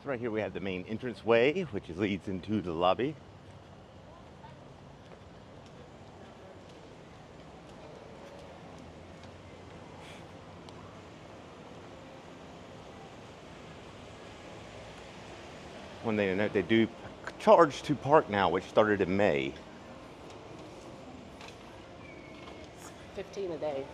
So right here we have the main entranceway, which leads into the lobby. One thing to note, they do charge to park now, which started in May. 15 a day.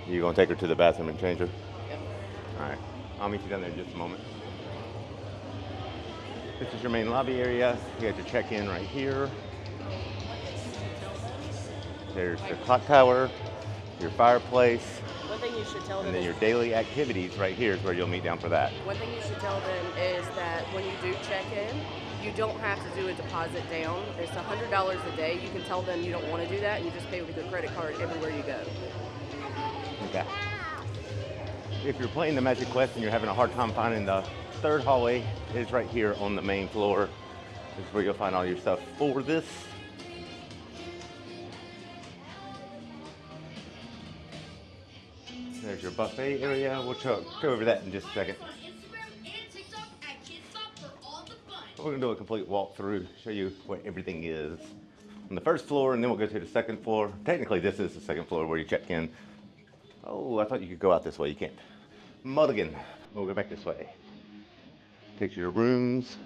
You gonna take her to the bathroom and change her? Yep. All right, I'll meet you down there in just a moment. This is your main lobby area. You got your check-in right here. There's the clock tower, your fireplace, One thing you should tell them and then is your daily activities right here is where you'll meet down for that. one thing you should tell them is that when you do check in, you don't have to do a deposit down. It's $100 a day. You can tell them you don't want to do that, and you just pay with your credit card everywhere you go. Okay. If you're playing the Magic Quest and you're having a hard time finding the third hallway, it is right here on the main floor. This is where you'll find all your stuff for this. There's your buffet area. We'll go over that in just a second. We're going to do a complete walkthrough, show you what everything is on the first floor, and then we'll go to the second floor. Technically, this is the second floor where you check in. Oh, I thought you could go out this way. You can't. Mulligan. We'll go back this way. Takes you to your rooms.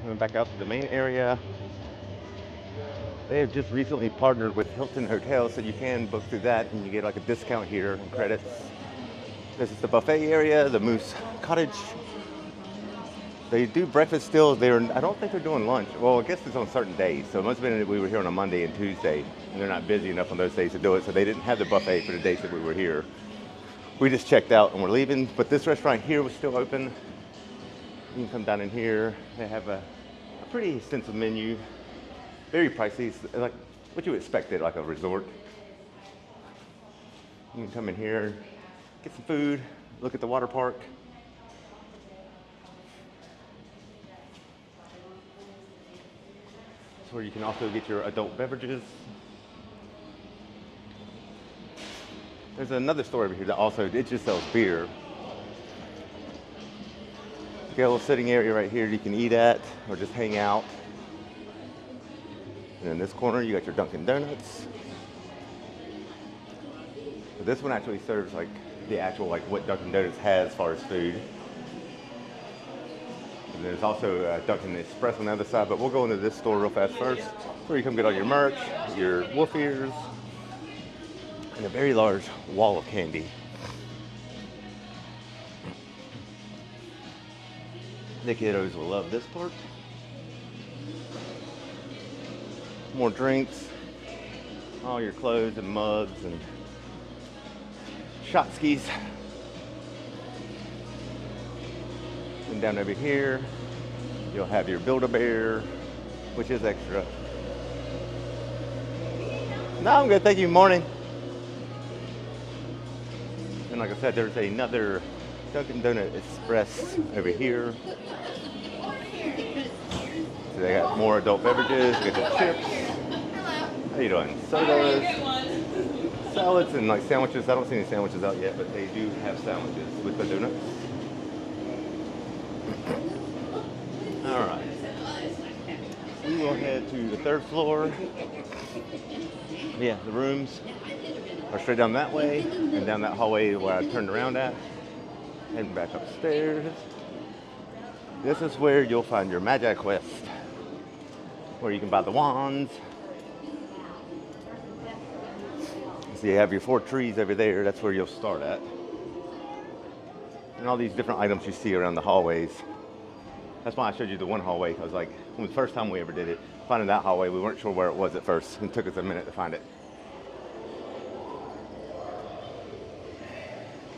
Coming back out to the main area. They have just recently partnered with Hilton Hotels, so you can book through that and you get like a discount here and credits. This is the buffet area, the Moose Cottage. They do breakfast still. I don't think they're doing lunch. Well, I guess it's on certain days. So it must have been that we were here on a Monday and Tuesday, and they're not busy enough on those days to do it, so they didn't have the buffet for the days that we were here. We just checked out and we're leaving, but this restaurant here was still open. You can come down in here. They have a pretty extensive menu. Very pricey. It's like what you would expect at like a resort. You can come in here, get some food, look at the water park. It's where you can also get your adult beverages. There's another store over here that also, it just sells beer. You got a little sitting area right here you can eat at or just hang out. And in this corner, you got your Dunkin' Donuts. But this one actually serves like the actual, like what Dunkin' Donuts has as far as food. And there's also Dunkin' Express on the other side, but we'll go into this store real fast first. Where you come get all your merch, your wolf ears, and a very large wall of candy. The kiddos will love this part. More drinks, all your clothes and mugs and shot skis. And down over here, you'll have your Build-A-Bear, which is extra. No, I'm good, thank you. Morning. And like I said, there's another Dunkin' Donut Express over here. So they got more adult beverages, get the chips. How you doing? Sodas, salads, and like sandwiches. I don't see any sandwiches out yet, but they do have sandwiches with the donuts. All right. We will head to the third floor. Yeah, the rooms are straight down that way and down that hallway where I turned around at. Heading back upstairs. This is where you'll find your Magic Quest, where you can buy the wands. So you have your 4 trees over there. That's where you'll start at. And all these different items you see around the hallways. That's why I showed you the one hallway. I was like, when the first time we ever did it, finding that hallway, we weren't sure where it was at first. It took us a minute to find it.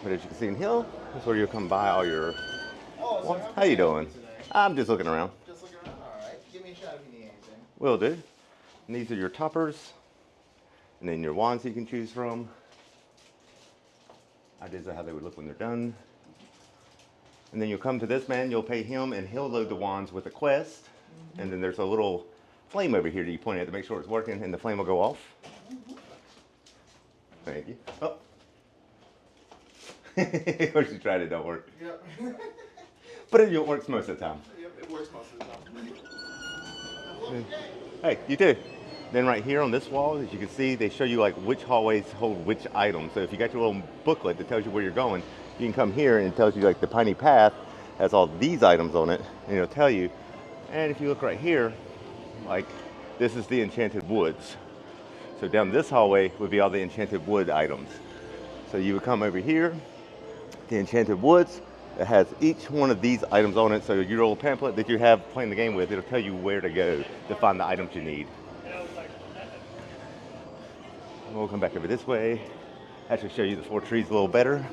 But as you can see in here, that's where you'll come buy all your... How you doing? I'm just looking around. Just looking around? All right. Give me a shout if you need anything. Will do. And these are your toppers, and then your wands you can choose from. Ideas of how they would look when they're done. And then you'll come to this man, you'll pay him, and he'll load the wands with a quest. And then there's a little flame over here that you point at to make sure it's working, and the flame will go off. Thank you. Oh. Of course you tried it, don't work. Yep. But it works most of the time. Yep, it works most of the time. Hey, you too. Then right here on this wall, as you can see, they show you like which hallways hold which items. So if you got your little booklet that tells you where you're going, you can come here and it tells you like the Piney Path has all these items on it, and it'll tell you. And if you look right here, like this is the Enchanted Woods. So down this hallway would be all the Enchanted Wood items. So you would come over here, the Enchanted Woods. It has each one of these items on it. So your little pamphlet that you have playing the game with, it'll tell you where to go to find the items you need. We'll come back over this way. Actually show you the 4 trees a little better.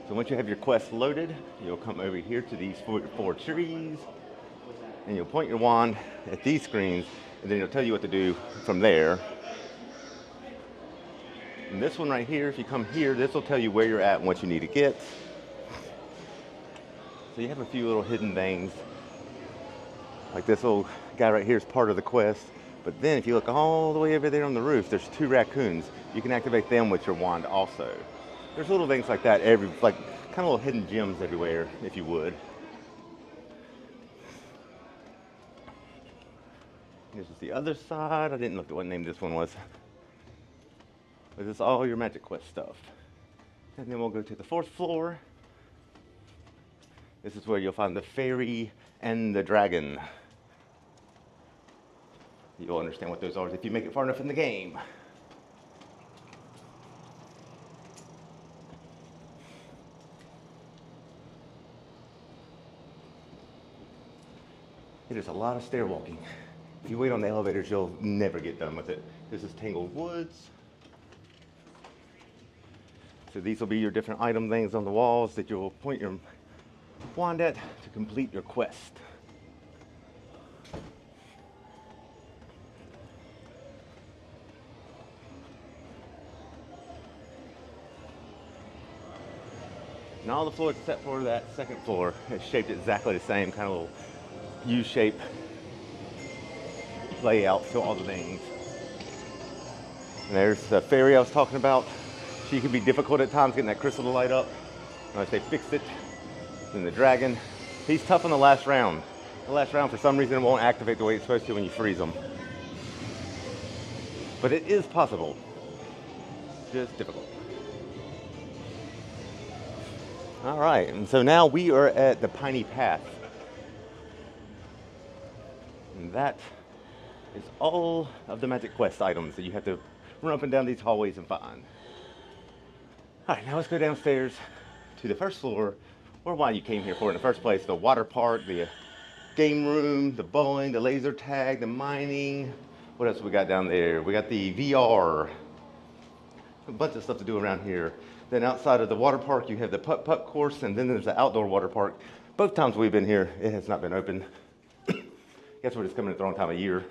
So once you have your quest loaded, you'll come over here to these four trees, and you'll point your wand at these screens, and then it'll tell you what to do from there. And this one right here, if you come here, this will tell you where you're at and what you need to get. So you have a few little hidden things. Like this little guy right here is part of the quest. But then if you look all the way over there on the roof, there's 2 raccoons. You can activate them with your wand also. There's little things like that, like kind of little hidden gems everywhere, if you would. This is the other side. I didn't look at what name this one was. But this is all your Magic Quest stuff. And then we'll go to the 4th floor. This is where you'll find the fairy and the dragon. You'll understand what those are if you make it far enough in the game. It is a lot of stair walking. If you wait on the elevators, you'll never get done with it. This is Tangled Woods. So these will be your different item things on the walls that you'll point your wand at to complete your quest. And all the floors except for that 2nd floor is shaped exactly the same, kind of little U-shape layout to all the things. And there's the fairy I was talking about. She can be difficult at times getting that crystal to light up. Once they fixed it. Then the dragon, he's tough on the last round. The last round, for some reason, it won't activate the way it's supposed to when you freeze them. But it is possible. Just difficult. All right, and so now we are at the Piney Path. And that is all of the Magic Quest items that you have to run up and down these hallways and find. All right, now let's go downstairs to the 1st floor, or why you came here for in the first place, the water park, the game room, the bowling, the laser tag, the mining. What else we got down there? We got the VR. A bunch of stuff to do around here. Then outside of the water park, you have the putt-putt course, and then there's the outdoor water park. Both times we've been here, it has not been open. Guess we're just coming at the wrong time of year.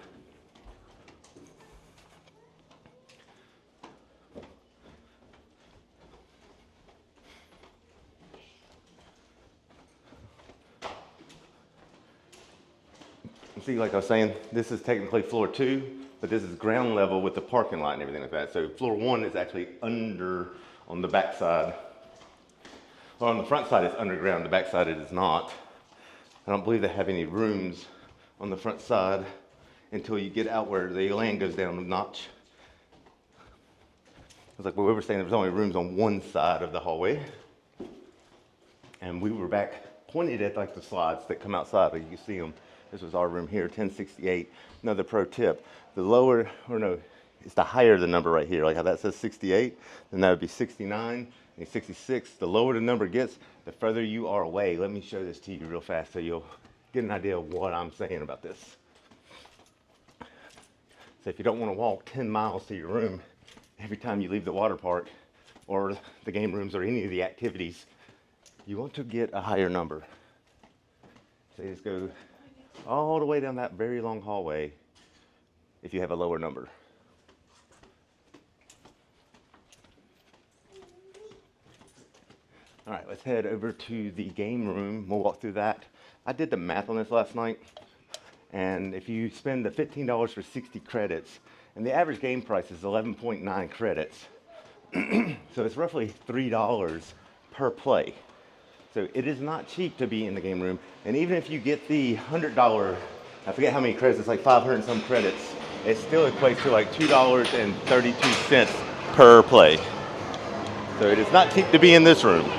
See, like I was saying, this is technically floor 2, but this is ground level with the parking lot and everything like that. So floor 1 is actually under on the back side. Well, on the front side it's underground, the back side it is not. I don't believe they have any rooms on the front side until you get out where the land goes down a notch. It's like where we were saying, there was only rooms on one side of the hallway. And we were back pointed at like the slides that come outside, like you can see them. This was our room here, 1068. Another pro tip, the lower, or no, it's the higher the number right here, like how that says 68, then that would be 69 and 66. The lower the number gets, the further you are away. Let me show this to you real fast so you'll get an idea of what I'm saying about this. So if you don't want to walk 10 miles to your room every time you leave the water park or the game rooms or any of the activities, you want to get a higher number. So you just go all the way down that very long hallway if you have a lower number. All right, let's head over to the game room. We'll walk through that. I did the math on this last night, and if you spend the $15 for 60 credits, and the average game price is 11.9 credits, so it's roughly $3 per play. So it is not cheap to be in the game room, and even if you get the $100, I forget how many credits, it's like 500 and some credits, it still equates to like $2.32 per play. So it is not cheap to be in this room.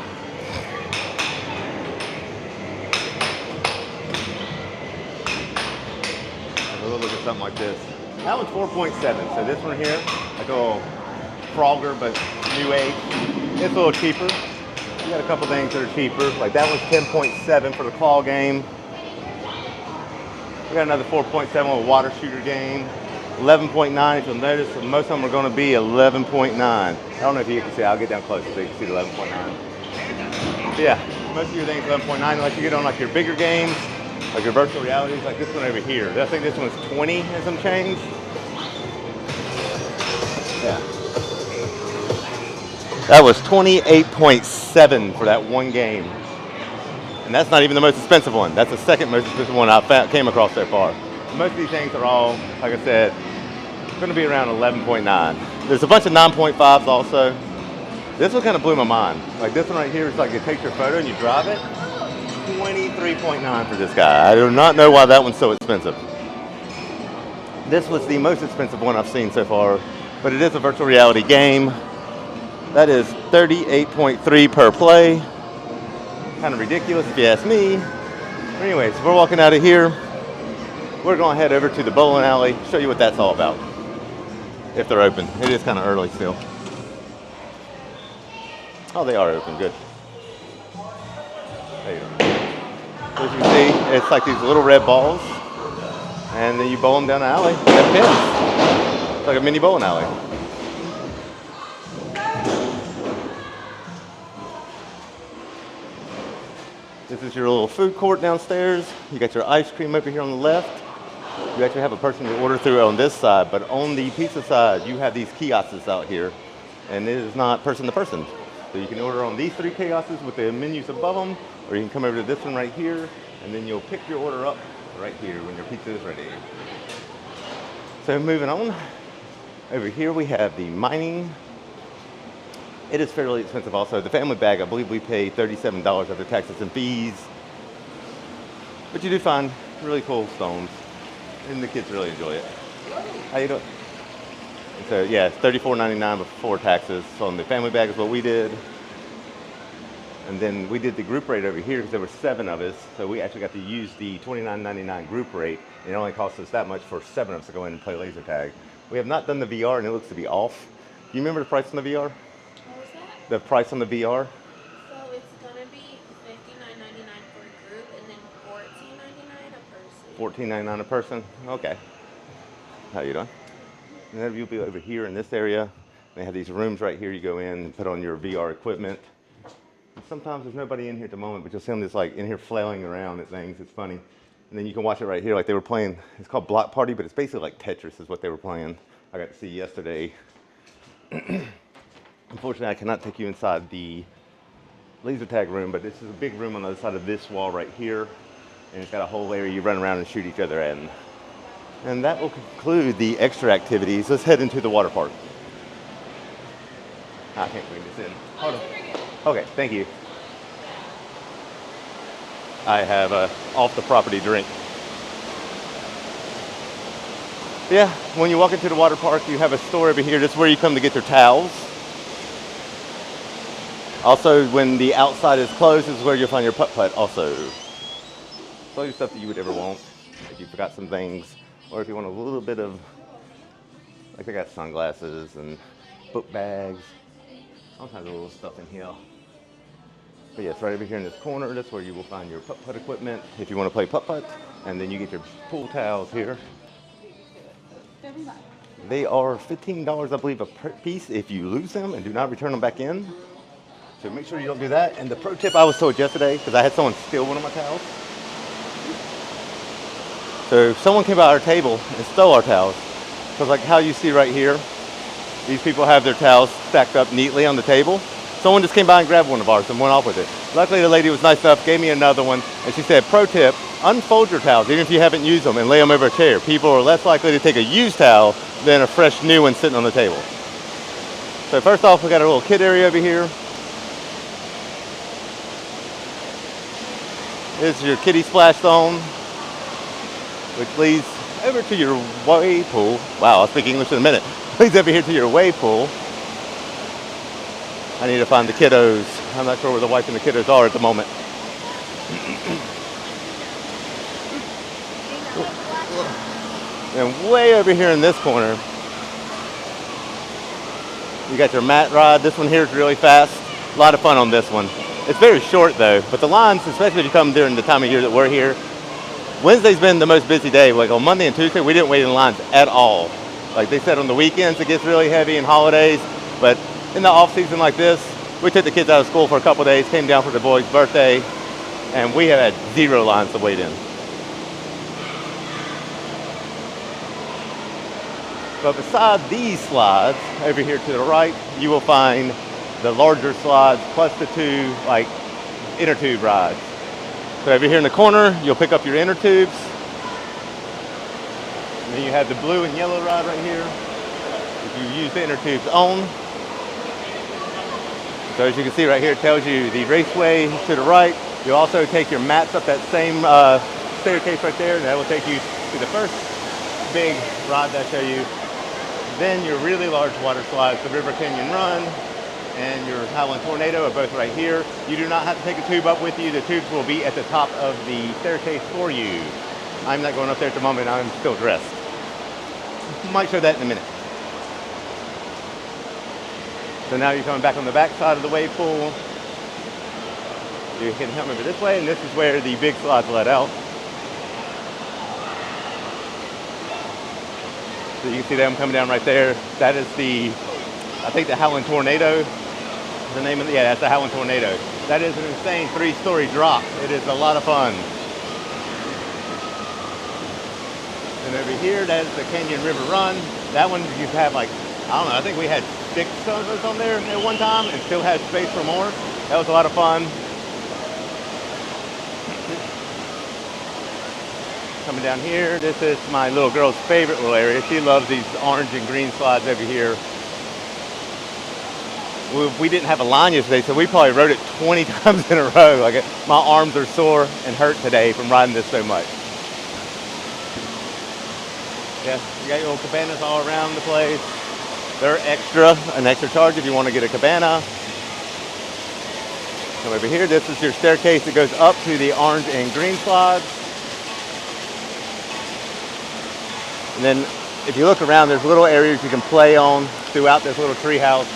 We'll look at something like this. That one's 4.7, so this one here, like a little Frogger, but new age. It's a little cheaper. You got a couple things that are cheaper. Like that one's 10.7 for the claw game. We got another 4.7 with a water shooter game. 11.9, if you'll notice, most of them are going to be 11.9. I don't know if you can see, I'll get down close so you can see the 11.9. Yeah, most of your things 11.9, unless you get on like your bigger games, like your virtual realities, like this one over here. I think this one's 20 and some change. Yeah. That was 28.7 for that one game. And that's not even the most expensive one. That's the second most expensive one I came across so far. Most of these things are all, like I said, going to be around 11.9. There's a bunch of 9.5s also. This one kind of blew my mind. Like this one right here is like it takes your photo and you drive it. 23.9 for this guy. I do not know why that one's so expensive. This was the most expensive one I've seen so far, but it is a virtual reality game. That is 38.3 per play. Kind of ridiculous if you ask me. But anyways, we're walking out of here. We're going to head over to the bowling alley, show you what that's all about. If they're open. It is kind of early still. Oh, they are open. Good. There you go. So as you can see, it's like these little red balls. And then you bowl them down the alley. They have pins. It's like a mini bowling alley. This is your little food court downstairs. You got your ice cream over here on the left. You actually have a person to order through on this side, but on the pizza side, you have these kiosks out here, and it is not person to person. So you can order on these three kiosks with the menus above them, or you can come over to this one right here, and then you'll pick your order up right here when your pizza is ready. So moving on, over here we have the mining. It is fairly expensive also. The family bag, I believe we pay $37 after taxes and fees. But you do find really cool stones, and the kids really enjoy it. How you doing? So yeah, it's $34.99 before taxes. So on the family bag is what we did. And then we did the group rate over here because there were 7 of us. So we actually got to use the $29.99 group rate. And it only cost us that much for 7 of us to go in and play laser tag. We have not done the VR and it looks to be off. Do you remember the price on the VR? The price on the VR? So it's gonna be $59.99 for a group, and then $14.99 a person. $14.99 a person? Okay. How you doing? And then you'll be over here in this area. They have these rooms right here. You go in and put on your VR equipment. And sometimes there's nobody in here at the moment, but you'll see them just like in here flailing around at things. It's funny. And then you can watch it right here, like they were playing. It's called Block Party, but it's basically like Tetris is what they were playing. I got to see yesterday. Unfortunately, I cannot take you inside the laser tag room, but this is a big room on the other side of this wall right here. And it's got a whole area you run around and shoot each other in. And that will conclude the extra activities. Let's head into the water park. I can't bring this in. Hold on. Okay, thank you. I have a off the property drink. Yeah, when you walk into the water park, you have a store over here. This is where you come to get your towels. Also, when the outside is closed, this is where you'll find your putt-putt also. It's all your stuff that you would ever want. If you forgot some things, or if you want a little bit of, like they got sunglasses and book bags, all kinds of little stuff in here. But yes, right over here in this corner, that's where you will find your putt-putt equipment if you want to play putt-putt. And then you get your pool towels here. They are $15, I believe, a piece if you lose them and do not return them back in. So make sure you don't do that. And the pro tip I was told yesterday, because I had someone steal one of my towels. So if someone came by our table and stole our towels, because like how you see right here, these people have their towels stacked up neatly on the table. Someone just came by and grabbed one of ours and went off with it. Luckily, the lady was nice enough, gave me another one, and she said, pro tip, unfold your towels, even if you haven't used them, and lay them over a chair. People are less likely to take a used towel than a fresh new one sitting on the table. So first off, we got a little kid area over here. This is your kiddie splash zone, which leads over to your wave pool. Wow, I'll speak English in a minute. Leads over here to your wave pool. I need to find the kiddos. I'm not sure where the wife and the kiddos are at the moment. And way over here in this corner, you got your mat ride. This one here is really fast. A lot of fun on this one. It's very short though, but the lines, especially if you come during the time of year that we're here, Wednesday's been the most busy day. Like on Monday and Tuesday, we didn't wait in lines at all. Like they said on the weekends, it gets really heavy and holidays, but in the off season like this, we took the kids out of school for a couple of days, came down for the boy's birthday, and we have had 0 lines to wait in. But beside these slides, over here to the right, you will find the larger slides plus the 2 like inner tube rides. So over here in the corner, you'll pick up your inner tubes. And then you have the blue and yellow ride right here. If you use the inner tubes on. So as you can see right here, it tells you the raceway to the right. You'll also take your mats up that same staircase right there, and that will take you to the first big ride that I show you. Then your really large water slides, the River Canyon Run and your Howlin Tornado are both right here. You do not have to take a tube up with you. The tubes will be at the top of the staircase for you. I'm not going up there at the moment. I'm still dressed. Might show that in a minute. So now you're coming back on the back side of the wave pool. You can come over this way, and this is where the big slides let out. So you can see them coming down right there. That is I think the Howlin Tornado. The name of yeah, that's the Howlin Tornado. That is an insane 3-story drop. It is a lot of fun. And over here, that is the Canyon River Run. That one you have like, I don't know, I think we had 6 of those on there at one time and still had space for more. That was a lot of fun. Coming down here, this is my little girl's favorite little area. She loves these orange and green slides over here. We didn't have a line yesterday, so we probably rode it 20 times in a row. Like my arms are sore and hurt today from riding this so much. Yeah, you got your little cabanas all around the place. They're an extra charge if you want to get a cabana. Come over here, this is your staircase that goes up to the orange and green slides. And then if you look around, there's little areas you can play on throughout this little tree house.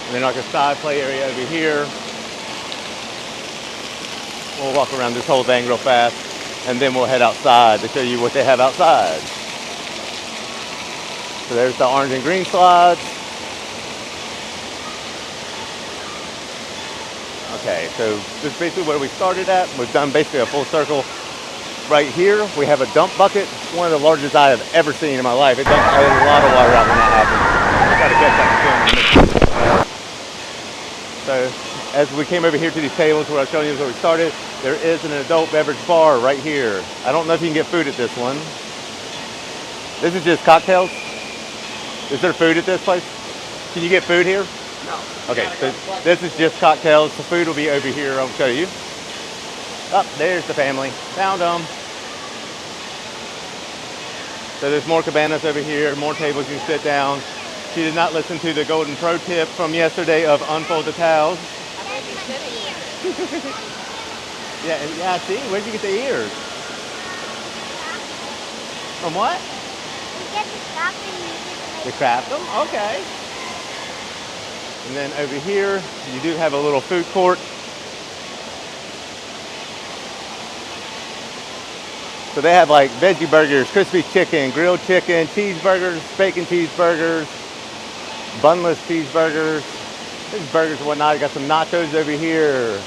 And then like a side play area over here. We'll walk around this whole thing real fast, and then we'll head outside to show you what they have outside. So there's the orange and green slides. Okay, so this is basically where we started at. We've done basically a full circle. Right here, we have a dump bucket. It's one of the largest I have ever seen in my life. It dumps a lot of water out when that happens. I gotta catch that film. So as we came over here to these tables where I was showing you where we started, there is an adult beverage bar right here. I don't know if you can get food at this one. This is just cocktails. Is there food at this place? Can you get food here? No. Okay, so this is just cocktails. The food will be over here. I'll show you. Oh, there's the family. Found them. So there's more cabanas over here, more tables you can sit down. She did not listen to the golden pro tip from yesterday of unfold the towels. Yeah, see? Where'd you get the ears? From what? You get to stop and use it To craft them? Okay. And then over here, you do have a little food court. So they have like veggie burgers, crispy chicken, grilled chicken, cheeseburgers, bacon cheeseburgers, bunless cheeseburgers. There's burgers and whatnot. You got some nachos over here,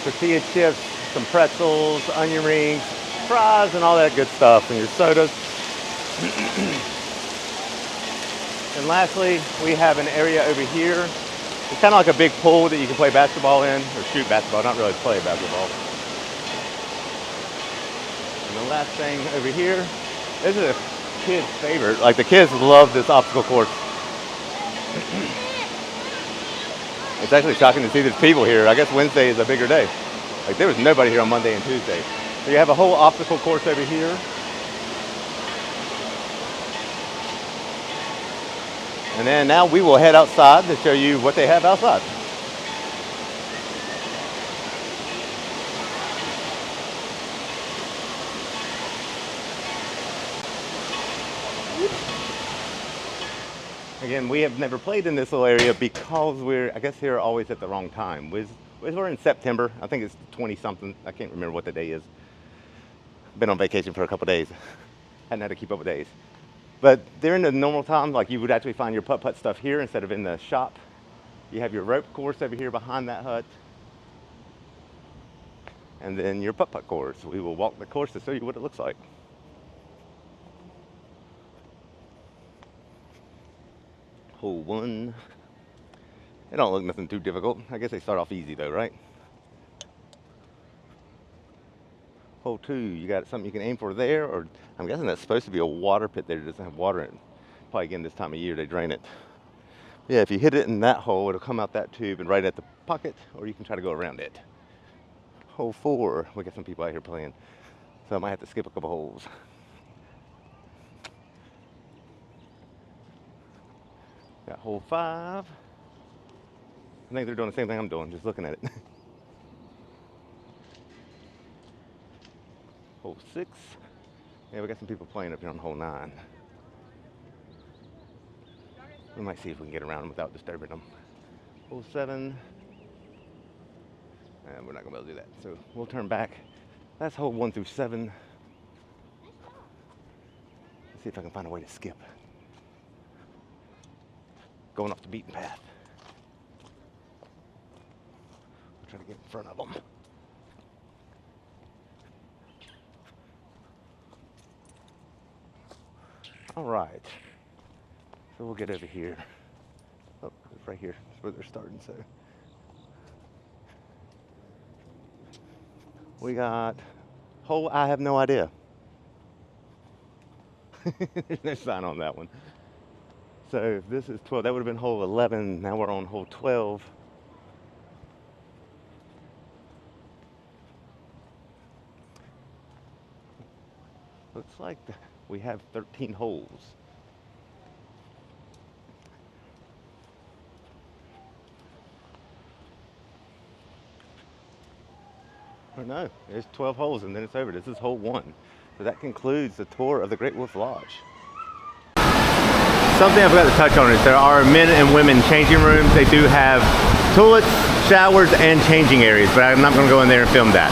tortilla chips, some pretzels, onion rings, fries and all that good stuff, and your sodas. And lastly, we have an area over here. It's kind of like a big pool that you can play basketball in, or shoot basketball, not really play basketball. And the last thing over here, this is a kid's favorite. Like, the kids love this obstacle course. It's actually shocking to see there's people here. I guess Wednesday is a bigger day. Like, there was nobody here on Monday and Tuesday. So you have a whole obstacle course over here. And then now we will head outside to show you what they have outside. Again, we have never played in this little area because we're, I guess, here always at the wrong time. We're in September. I think it's 20-something. I can't remember what the day is. Been on vacation for a couple days. Hadn't had to keep up with days. But during the normal time, like, you would actually find your putt-putt stuff here instead of in the shop. You have your rope course over here behind that hut. And then your putt-putt course. We will walk the course to show you what it looks like. Hole 1. It don't look nothing too difficult. I guess they start off easy though, right? Hole 2, you got something you can aim for there, or I'm guessing that's supposed to be a water pit there. It doesn't have water in it. Probably again this time of year they drain it. Yeah, if you hit it in that hole, it'll come out that tube and right at the pocket, or you can try to go around it. Hole 4, we got some people out here playing, so I might have to skip a couple holes. Got hole 5. I think they're doing the same thing I'm doing, just looking at it. Hole 6. Yeah, we got some people playing up here on hole 9. We might see if we can get around them without disturbing them. Hole 7. And we're not gonna be able to do that, so we'll turn back. That's hole 1 through 7. Let's see if I can find a way to skip. Going off the beaten path. I'll try to get in front of them. All right, so we'll get over here. Oh, it's right here. That's where they're starting, so. We got hole, I have no idea. There's no sign on that one. So if this is 12, that would have been hole 11. Now we're on hole 12. Looks like we have 13 holes. Or no, there's 12 holes and then it's over. This is hole 1. So that concludes the tour of the Great Wolf Lodge. Something I forgot to touch on is there are men and women changing rooms. They do have toilets, showers, and changing areas, but I'm not going to go in there and film that.